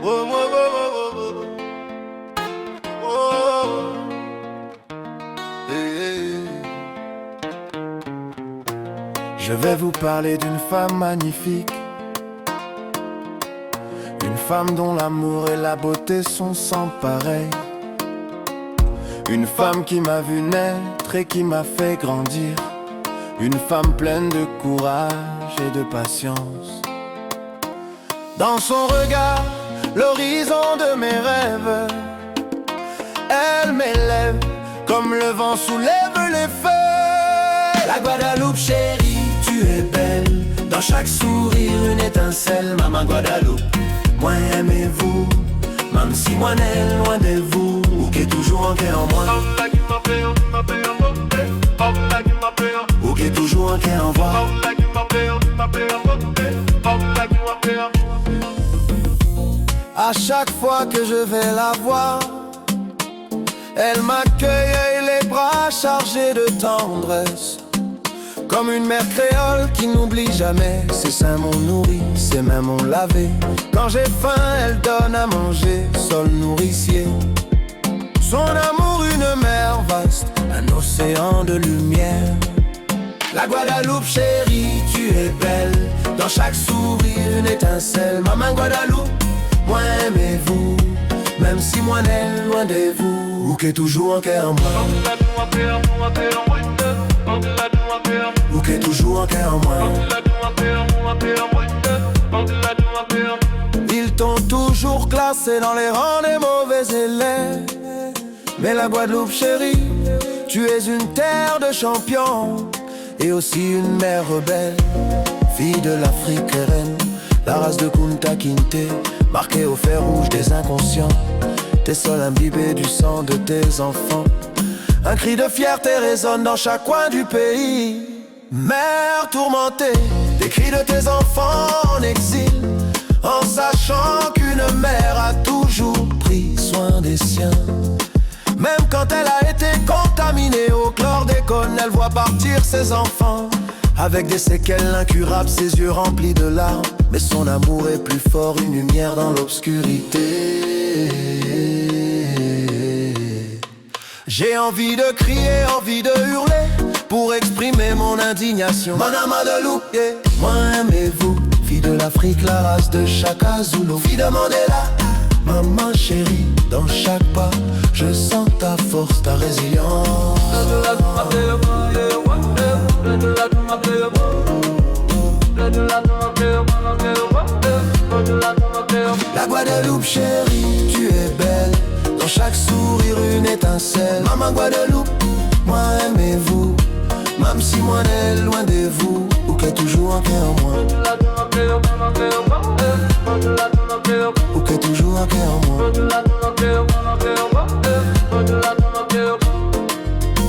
Oh, oh, oh, oh, oh. Oh. Hey. Je vais vous parler d'une femme magnifique, une femme dont l'amour et la beauté sont sans pareil, une femme qui m'a vu naître et qui m'a fait grandir, une femme pleine de courage et de patience. Dans son regard, l'horizon de mes rêves, elle m'élève comme le vent soulève les feux. La Guadeloupe chérie, tu es belle, dans chaque sourire une étincelle. Maman Guadeloupe, moi aimez-vous, même si moi n'est loin de vous, ou qui est toujours en cœur en moi, ou qui est toujours en cœur en moi. À chaque fois que je vais la voir, elle m'accueille et les bras chargés de tendresse, comme une mère créole qui n'oublie jamais. Ses seins m'ont nourri, ses mains m'ont lavé. Quand j'ai faim, elle donne à manger, sol nourricier. Son amour une mer vaste, un océan de lumière. La Guadeloupe chérie, tu es belle, dans chaque sourire une étincelle. Maman Guadeloupe, moi aimez-vous, même si moi n'est loin de vous, ou qui est toujours en cœur en moi, ou qui est toujours en cœur en moi. Ils t'ont toujours classé dans les rangs des mauvais élèves, mais la Guadeloupe chérie, tu es une terre de champions et aussi une mère rebelle, fille de l'Afrique reine, la race de Kunta Kinte, marquée au fer rouge des inconscients, tes sols imbibés du sang de tes enfants. Un cri de fierté résonne dans chaque coin du pays. Mère tourmentée, des cris de tes enfants en exil, en sachant qu'une mère a toujours pris soin des siens. Même quand elle a été contaminée au chlordécone, elle voit partir ses enfants avec des séquelles incurables, ses yeux remplis de larmes. Mais son amour est plus fort, une lumière dans l'obscurité. J'ai envie de crier, envie de hurler, pour exprimer mon indignation. Madame Guadeloupe, yeah. Moi aimez-vous, fille de l'Afrique, la race de Chaka Zulu, fille de Mandela. Maman chérie, dans chaque pas, je sens ta force, ta résilience. La Guadeloupe chérie, tu es belle, dans chaque sourire une étincelle. Maman Guadeloupe, moi aimez-vous, même si moi n'est loin de vous, ou qui est toujours en cœur en moi, ou qui est toujours en cœur en moi.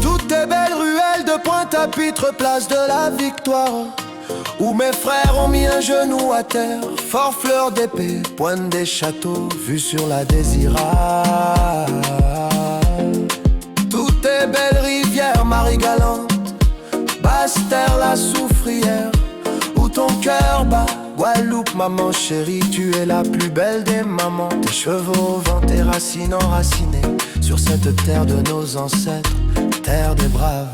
Toutes tes belles ruelles de Pointe-à-Pitre, place de la Victoire, où mes frères ont mis un genou à terre, fort fleur d'épée, pointe des châteaux, vue sur la Désirade. Toutes tes belles rivières, Marie-Galante, Basse-Terre, la Soufrière, où ton cœur bat. Guadeloupe, maman chérie, tu es la plus belle des mamans. Tes cheveux au vent, tes racines enracinées sur cette terre de nos ancêtres, terre des braves.